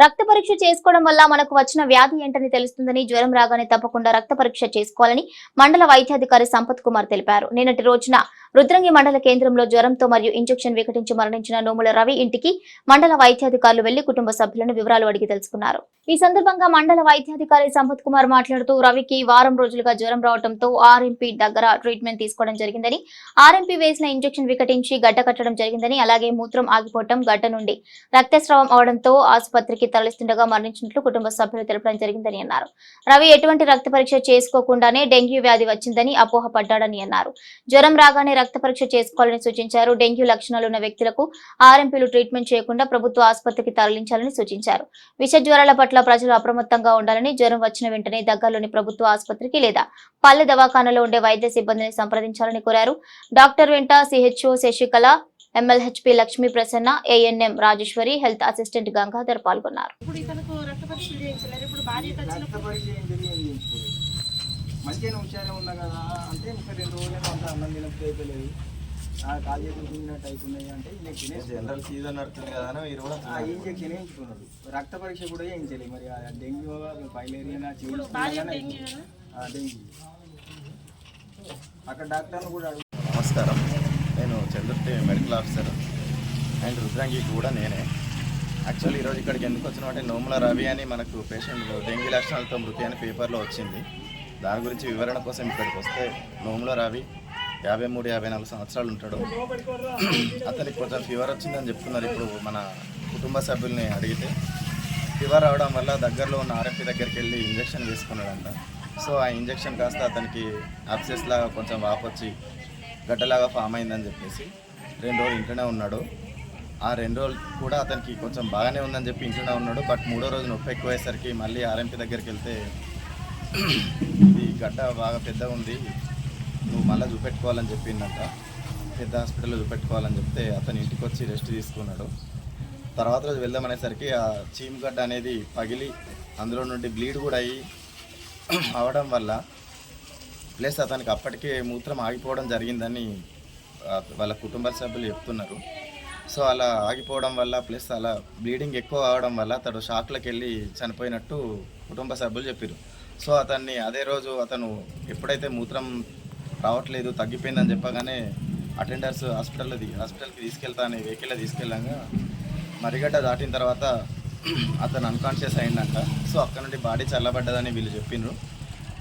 రక్త పరీక్ష చేసుకోవడం వల్ల మనకు వచ్చిన వ్యాధి ఏంటని తెలుస్తుందని, జ్వరం రాగానే తప్పకుండా రక్త పరీక్ష చేసుకోవాలని మండల వైద్యాధికారి సంపత్ కుమార్ తెలిపారు. నిన్నటి రోజున రుద్రంగి మండల కేంద్రంలో జ్వరంతో మరియు ఇంజెక్షన్ వికటించి మరణించిన నోముల రవి ఇంటికి మండల వైద్యాధికారులు వెళ్లి కుటుంబ సభ్యులను వివరాలు అడిగి తెలుసుకున్నారు. ఈ సందర్భంగా మండల వైద్యాధికారి సంపత్ కుమార్ మాట్లాడుతూ, రవికి వారం రోజులుగా జ్వరం రావడంతో ఆర్ఎంపీ దగ్గర ట్రీట్మెంట్ తీసుకోవడం జరిగిందని, ఆర్ఎంపీ వేసిన ఇంజెక్షన్ వికటించి గడ్డ కట్టడం జరిగిందని, అలాగే మూత్రం ఆగిపోవడం, గడ్డ నుండి రక్తస్రావం అవడంతో ఆసుపత్రికి తరలిస్తుండగా మరణించినట్లు కుటుంబ సభ్యులు తెలపడం జరిగిందని అన్నారు. రవి ఎటువంటి రక్త పరీక్ష చేసుకోకుండానే డెంగ్యూ వ్యాధి వచ్చిందని అపోహపడ్డాడని అన్నారు. జ్వరం రాగానే రక్త పరీక్ష చేసుకోవాలని సూచించారు. డెంగ్యూ లక్షణాలు ఉన్న వ్యక్తులకు ఆర్ఎంపీలు ట్రీట్మెంట్ చేయకుండా ప్రభుత్వ ఆసుపత్రికి తరలించాలని సూచించారు. విష జ్వరాల పట్ల ప్రజలు అప్రమత్తంగా ఉండాలని, జ్వరం వచ్చిన వెంటనే దగ్గరలోని ప్రభుత్వ ఆసుపత్రికి లేదా పల్లె దవాఖానలో ఉండే వైద్య సిబ్బందిని సంప్రదించాలని కోరారు. డాక్టర్ వెంట CHO Sasikala, MLHP Lakshmi Prasanna, ANM Rajeshwari, health assistant Gangadhar పాల్గొన్నారు. మంచిగా హుషారే ఉన్నా కదా అంటే ఇంకా 2 రోజులు అంత అన్నం తినలేదు, కాలు చేతులు అయిపోయినాయి అంటే జనరల్ సీజన్ నడుతుంది కదా మీరు కూడా ఇంజక్షన్ వేయించుకున్నాడు. రక్త పరీక్ష కూడా వేయించలేదు. మరి డెంగ్యూ ఫైలేరియా డెంగ్యూ అక్కడ డాక్టర్ను కూడా. నమస్కారం, నేను చంద్రుతి మెడికల్ ఆఫీసర్ అండ్ రుద్రంగి కూడా నేనే. యాక్చువల్లీ ఈరోజు ఇక్కడికి ఎందుకు వచ్చినామంటే, నోముల రవి అని మనకు పేషెంట్ డెంగ్యూ లక్షణాలతో మృతి అని పేపర్లో వచ్చింది. దాని గురించి వివరణ కోసం ఇక్కడికి వస్తే, నోముల రవి 53-54 సంవత్సరాలు ఉంటాడు. అతనికి కొంచెం ఫీవర్ వచ్చిందని చెప్తున్నారు. ఇప్పుడు మన కుటుంబ సభ్యుల్ని అడిగితే ఫీవర్ రావడం వల్ల దగ్గరలో ఉన్న ఆర్ఎంపీ దగ్గరికి వెళ్ళి ఇంజక్షన్ వేసుకున్నాడంట. సో ఆ ఇంజక్షన్ కాస్త అతనికి అబ్సెస్ లాగా కొంచెం వాపొచ్చి గడ్డలాగా ఫామ్ అయిందని చెప్పేసి 2 రోజులు ఇంట్లోనే ఉన్నాడు. ఆ 2 రోజులు కూడా అతనికి కొంచెం బాగానే ఉందని చెప్పి ఇంట్లోనే ఉన్నాడు. బట్ 3వ రోజు నొప్పి ఎక్కువయ్యేసరికి మళ్ళీ ఆర్ఎంపీ దగ్గరికి వెళ్తే, ఇది గడ్డ బాగా పెద్దగా ఉంది, నువ్వు మళ్ళీ చూపెట్టుకోవాలని చెప్పిందంట. పెద్ద హాస్పిటల్లో చూపెట్టుకోవాలని చెప్తే అతను ఇంటికి వచ్చి రెస్ట్ తీసుకున్నాడు. తర్వాత రోజు వెళ్దామనేసరికి ఆ చీమ్ గడ్డ అనేది పగిలి అందులో నుండి బ్లీడ్ కూడా అవడం వల్ల, ప్లస్ అతనికి అప్పటికే మూత్రం ఆగిపోవడం జరిగిందని వాళ్ళ కుటుంబ సభ్యులు చెప్తున్నారు. సో అలా ఆగిపోవడం వల్ల, ప్లస్ అలా బ్లీడింగ్ ఎక్కువ అవడం వల్ల అతడు షాక్లోకి వెళ్ళి చనిపోయినట్టు కుటుంబ సభ్యులు చెప్పారు. సో అతన్ని అదే రోజు అతను ఎప్పుడైతే మూత్రం రావట్లేదు, తగ్గిపోయిందని చెప్పగానే అటెండర్స్ హాస్పిటల్కి తీసుకెళ్తా అని వెహికల్లో తీసుకెళ్ళంగా మరిగడ్డ దాటిన తర్వాత అతను అన్కాన్షియస్ అయిందంట. సో అక్కడ నుండి బాడీ చల్లబడ్డదని వీళ్ళు చెప్పిండ్రు.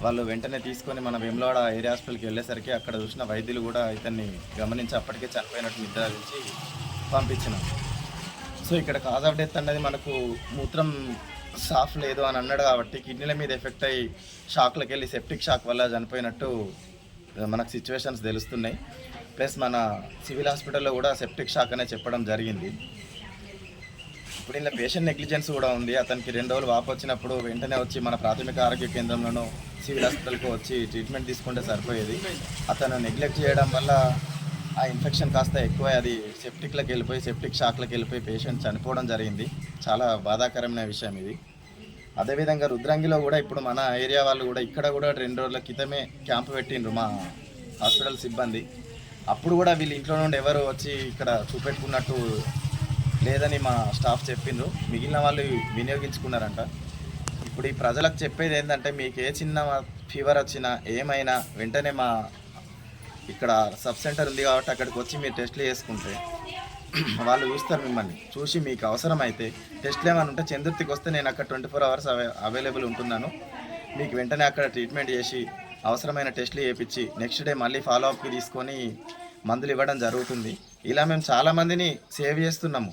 వాళ్ళు వెంటనే తీసుకొని మన వేములవాడ ఏరియా హాస్పిటల్కి వెళ్ళేసరికి అక్కడ చూసిన వైద్యులు కూడా ఇతన్ని గమనించి అప్పటికే చనిపోయినట్టు నిర్ధారించి పంపించినాం. సో ఇక్కడ కాజ్ ఆఫ్ డెత్ అన్నది మనకు మూత్రం సాఫ్ లేదు అని అన్నాడు కాబట్టి కిడ్నీల మీద ఎఫెక్ట్ అయ్యి షాక్లోకి వెళ్ళి సెప్టిక్ షాక్ వల్ల చనిపోయినట్టు మనకు సిచ్యువేషన్స్ తెలుస్తున్నాయి. ప్లస్ మన సివిల్ హాస్పిటల్లో కూడా సెప్టిక్ షాక్ అనే చెప్పడం జరిగింది. ఇప్పుడు ఇలా పేషెంట్ నెగ్లిజెన్స్ కూడా ఉంది. అతనికి 2 రోజులు వాపు వచ్చినప్పుడు వెంటనే వచ్చి మన ప్రాథమిక ఆరోగ్య కేంద్రంలోనూ సివిల్ హాస్పిటల్కి వచ్చి ట్రీట్మెంట్ తీసుకుంటే సరిపోయేది. అతను నెగ్లెక్ట్ చేయడం వల్ల ఆ ఇన్ఫెక్షన్ కాస్త ఎక్కువ అది సెప్టిక్లోకి వెళ్ళిపోయి, సెప్టిక్ షాక్లోకి వెళ్ళిపోయి పేషెంట్ చనిపోవడం జరిగింది. చాలా బాధాకరమైన విషయం ఇది. అదేవిధంగా రుద్రంగిలో కూడా ఇప్పుడు మన ఏరియా వాళ్ళు కూడా ఇక్కడ కూడా 2 రోజుల క్రితమే క్యాంపు పెట్టిండ్రు మా హాస్పిటల్ సిబ్బంది. అప్పుడు కూడా వీళ్ళు ఇంట్లో నుండి ఎవరు వచ్చి ఇక్కడ చూపెట్టుకున్నట్టు లేదని మా స్టాఫ్ చెప్పిండ్రు. మిగిలిన వాళ్ళు వినియోగించుకున్నారంట. ఇప్పుడు ఈ ప్రజలకు చెప్పేది ఏంటంటే, మీకు ఏ చిన్న ఫీవర్ వచ్చినా ఏమైనా వెంటనే మా ఇక్కడ సబ్ సెంటర్ ఉంది కాబట్టి అక్కడికి వచ్చి మీరు టెస్ట్లు చేసుకుంటే వాళ్ళు చూస్తారు. మిమ్మల్ని చూసి మీకు అవసరమైతే టెస్ట్లు ఏమైనా ఉంటే చంద్రుతికి వస్తే నేను అక్కడ 24 hours అవైలబుల్ ఉంటున్నాను. మీకు వెంటనే అక్కడ ట్రీట్మెంట్ చేసి అవసరమైన టెస్ట్లు చేయించి నెక్స్ట్ డే మళ్ళీ ఫాలోఅప్కి తీసుకొని మందులు ఇవ్వడం జరుగుతుంది. ఇలా మేము చాలామందిని సేవ్ చేస్తున్నాము.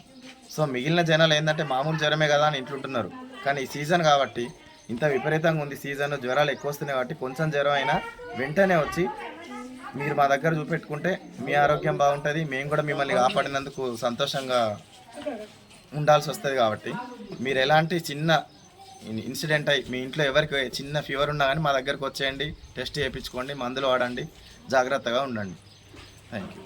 సో మిగిలిన జనాలు ఏంటంటే మామూలు జ్వరమే కదా అని ఇంట్లుంటున్నారు. కానీ ఈ సీజన్ కాబట్టి ఇంత విపరీతంగా ఉంది సీజన్, జ్వరాలు ఎక్కువ వస్తున్నాయి కాబట్టి కొంచెం జ్వరం అయినా వెంటనే వచ్చి మీరు మా దగ్గర చూపెట్టుకుంటే మీ ఆరోగ్యం బాగుంటుంది. మేము కూడా మిమ్మల్ని కాపాడినందుకు సంతోషంగా ఉండాల్సి వస్తుంది. కాబట్టి మీరు ఎలాంటి చిన్న ఇన్సిడెంట్ అయ్యి మీ ఇంట్లో ఎవరికి చిన్న ఫీవర్ ఉన్నా కానీ మా దగ్గరకు వచ్చేయండి, టెస్ట్ చేయించుకోండి, మందులు వాడండి, జాగ్రత్తగా ఉండండి. Thank you.